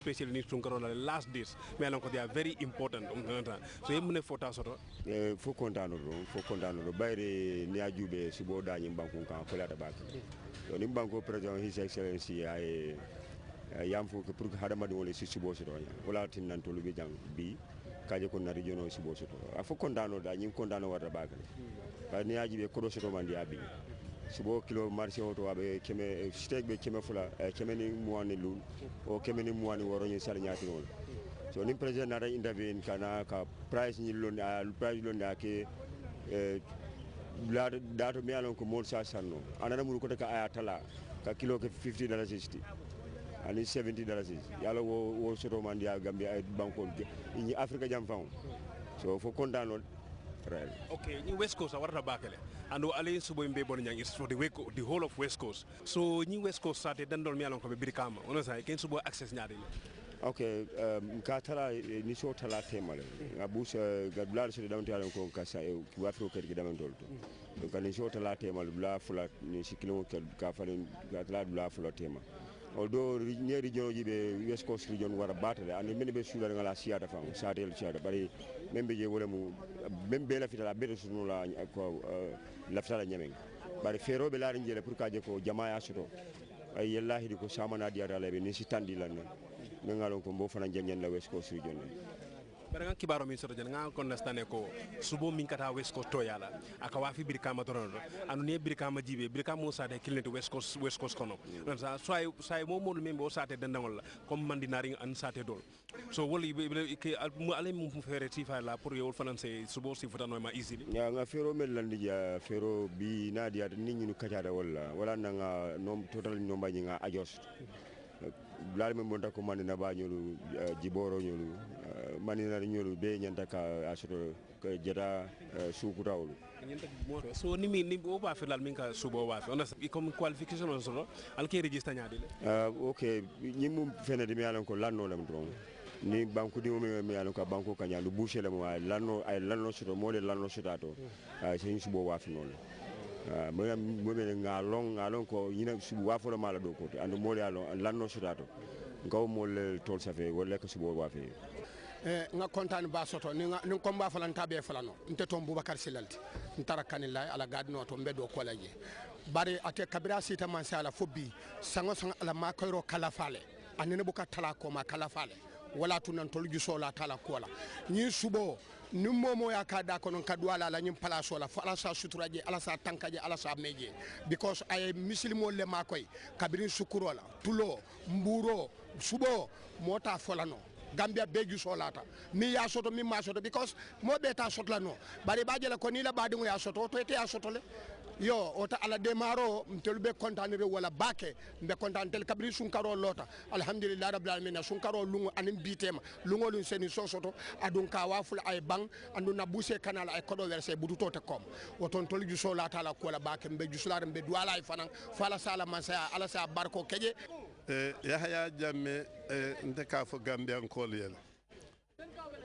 especially in Tunkarola, the last days, they are very important. So you mune fota soto. Fo kontano bayre ni ajube sibo da nyim banku kan ko la tabak. So ni banko president his excellency ay yam fo que pour hadama do le sibo soto wala tin nan to lu bi jang bi kaje ko na region sibo soto. Fo kontano da nyim kontano wata bak. Ba ni ajube ko do soto mandi abi. Sibo kilo marché auto wabe keme steak be keme fula keme ni muani lul o keme ni muani woro ni sal nyati non so ni president na intervene kana ka price ni lon price lon ke la dato mi alon ko mon sa sanno anana mu ko ka ayatala ka kilo ke $50 ani $70 yalo wo soto man dia gambia ay banko ni africa jam faw so fo condano. Okay, in West Coast, I want to back it. And the alliance to be born is for the whole of West Coast. So, in West Coast started, then don't me along come be calm. Honestly, I can't support access nyadi. Okay, katala ni so tala tema le. Abus gadblar so down tala ko kasa ki wafro ker ki damen dolto. Donc ni so tala tema le bla fula ni sikilo ka falen gatla bla fula tema. Although near region jibe West Coast region wara batale and many be sula ngala siada fam satel siada bari membe je wala mu membe la fitala be sunu la ko la fitala nyameng bari fero be la njele pour kaje ko jamaa soto ay yallahi di ko samana diara la be ni sitandi lan ngalon ko mbo fana janyen la West Coast region. Barang kibaro min soto janga ko nastane ko subo min kata West Coast to yala aka wafi birkama toron anu ne birkama jibe birkama mo sade kilente West Coast kono sa soy mo mo membe o sate dandangol comme mandinari an sate dol so woli ke mu ale mu fere tifa la pour yol fanance subo si futano ma easily ya nga fero mel landi ja fero bi nadia ni ñu katiada wala nga nom total nomba ñi nga ajos blal me monta ko manina ba ñolu jiboro ñolu manina ñolu be ñanta ka asoto ko jeta sukutawlu so ni o ba filal min ka subo wa on comme qualification on solo al ke register ñadi okay ñi mum fene de mi yalan ko lanno lam don ni banku di mi yalan ko banku ka ñalu boucher lam wa lanno soto mo le lanno sotato sey subo wa fi non mo ngalong ko yina subu wa fo mala do ko and mo le lanno sotato ngaw mo le tol safe wala ko subo wa fi nga kontaan ba soto ni combat falanta be falano nte tom Boubacar Silalti ntara kanilla ala gadno to mbedo ko laje bari ate kabira sita man sala fobbi sango ala makoro kala fale anene buka tala ko ma kala fale wala tunan tolju sola tala ko la ni subo ni momo ya kada kono kadwala la nyim palaso la fala sa suturaje ala sa tankaje ala sa meje because ay muslimo le makoy kabirin sukurola tulo mburo subo mota folano Gambia beju solata mi ya soto mi ma soto because mo beta soto la no bari baje la ko ni la badi ya soto to ete ya soto le yo ota ala demaro mtelbe kontanere wala bake mbe kontantel kabri sunkaro lota alhamdulillah rabbil alamin sunkaro lungo anim bitema lungo lun seni soto adun ka waful ay bang andu na buse kanal ay kodo verse buduto te kom woton tolju solata la ko la bake mbe jusulare mbe duala ay fanan fala sala mansa ala sa barko keje Yahya Jammeh nte ka fo Gambian koliyel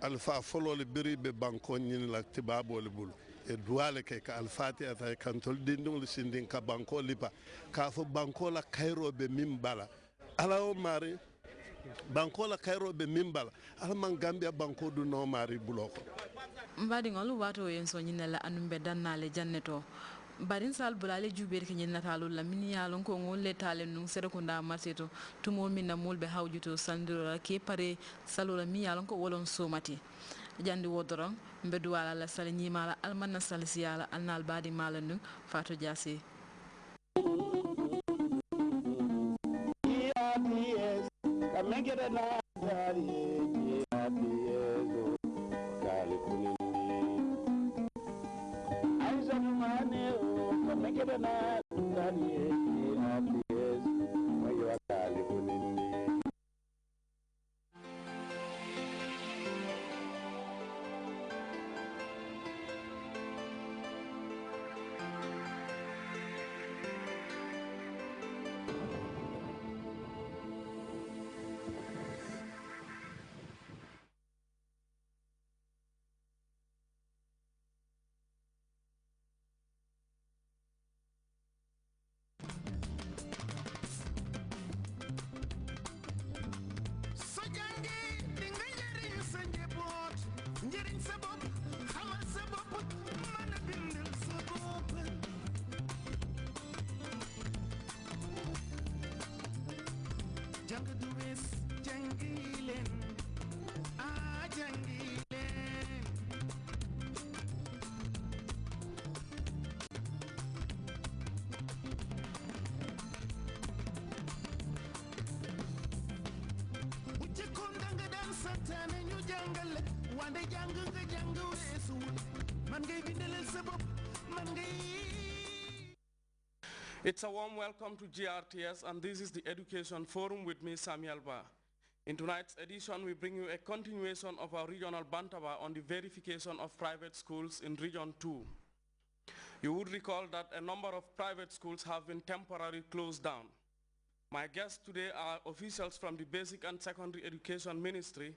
alfa folole biri be banko nyin la tibabo le bulu e duale ke ka alfatiha ta kantol dindung sindin ka banko lipa ka fo banko la kayro be mimbala ala o mari banko la kayro be mimbala ala man Gambia banko du no mari buloko mbadi ngol wato yen so nyinela anumbe dannale janneto barin sal bulale juber ke nyen natalu la min yalon ko ngol letale num sere ko nda marseto tumol min na molbe hawjuto sandiro ke pare salola mi yalon ko wolon somati jandi wodoron mbedu wala la sal nyimala almanna sal siyala annal badi malanu fato jasi It's a warm welcome to GRTS, and this is the Education Forum with me, Samuel Ba. In tonight's edition, we bring you a continuation of our regional bantaba on the verification of private schools in Region 2. You would recall that a number of private schools have been temporarily closed down. My guests today are officials from the Basic and Secondary Education Ministry.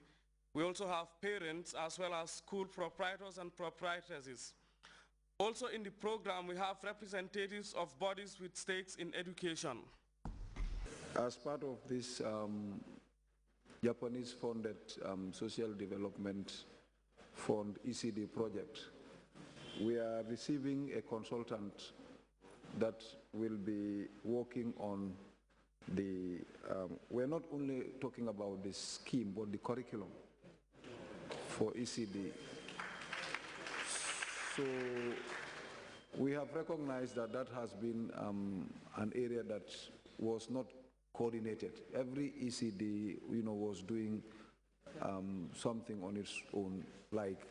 We also have parents as well as school proprietors and proprietresses. Also in the program, we have representatives of bodies with stakes in education. As part of this Japanese-funded Social Development Fund ECD project, we are receiving a consultant that will be working on the, we're not only talking about the scheme, but the curriculum for ECD. So we have recognized that that has been an area that was not coordinated. Every ECD, was doing something on its own. Like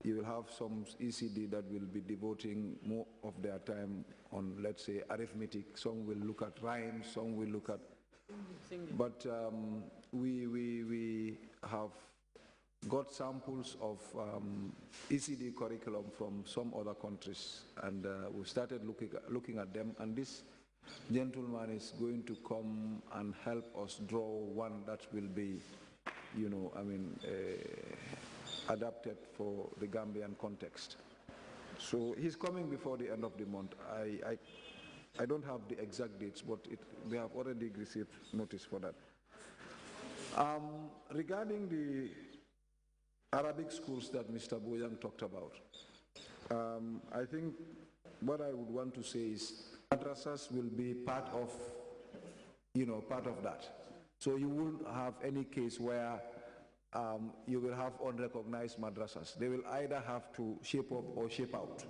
you will have some ECD that will be devoting more of their time on, let's say, arithmetic. Some will look at rhymes. Some will look at. But we have got samples of ECD curriculum from some other countries, and we started looking at them, and this gentleman is going to come and help us draw one that will be, adapted for the Gambian context. So he's coming before the end of the month. I don't have the exact dates, but we have already received notice for that. Regarding the Arabic schools that Mr. Boyang talked about, I think what I would want to say is madrasas will be part of that. So you won't have any case where you will have unrecognized madrasas. They will either have to shape up or shape out.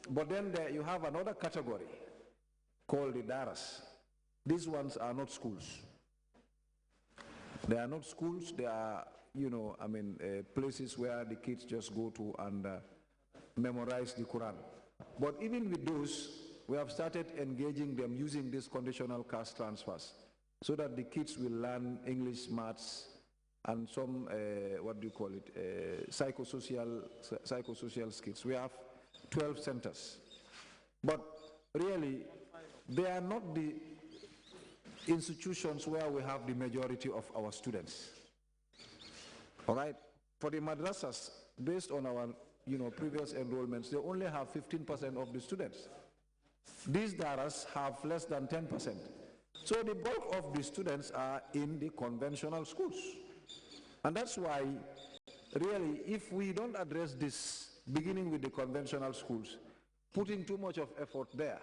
But then you have another category called the daras. These ones are not schools. They are not schools. They are, places where the kids just go to and memorize the Quran. But even with those, we have started engaging them using these conditional caste transfers so that the kids will learn English, maths, and some, psychosocial skills. We have 12 centers. But really, they are not the institutions where we have the majority of our students. All right? For the madrasas, based on our previous enrollments, they only have 15% of the students. These daras have less than 10%. So the bulk of the students are in the conventional schools. And that's why, really, if we don't address this, beginning with the conventional schools, putting too much of effort there,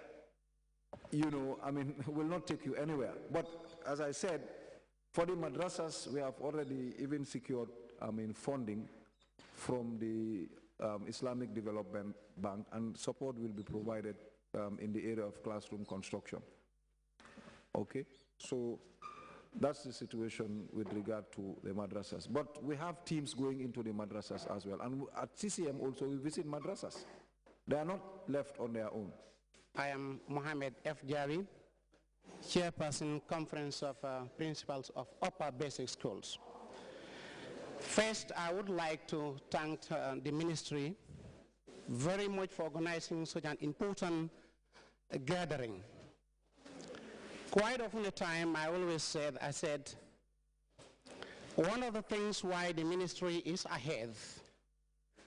will not take you anywhere. But as I said, for the madrasas, we have already even secured, funding from the Islamic Development Bank, and support will be provided in the area of classroom construction. Okay, so that's the situation with regard to the madrasas. But we have teams going into the madrasas as well. And at CCM also, we visit madrasas. They are not left on their own. I am Mohammed F. Jari, Chairperson, Conference of Principals of Upper Basic Schools. First, I would like to thank the ministry very much for organizing such an important gathering. Quite often the time, I always said, one of the things why the ministry is ahead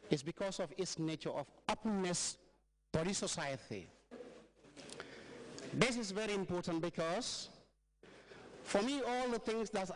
is because of its nature of openness to the society. This is very important because, for me, all the things that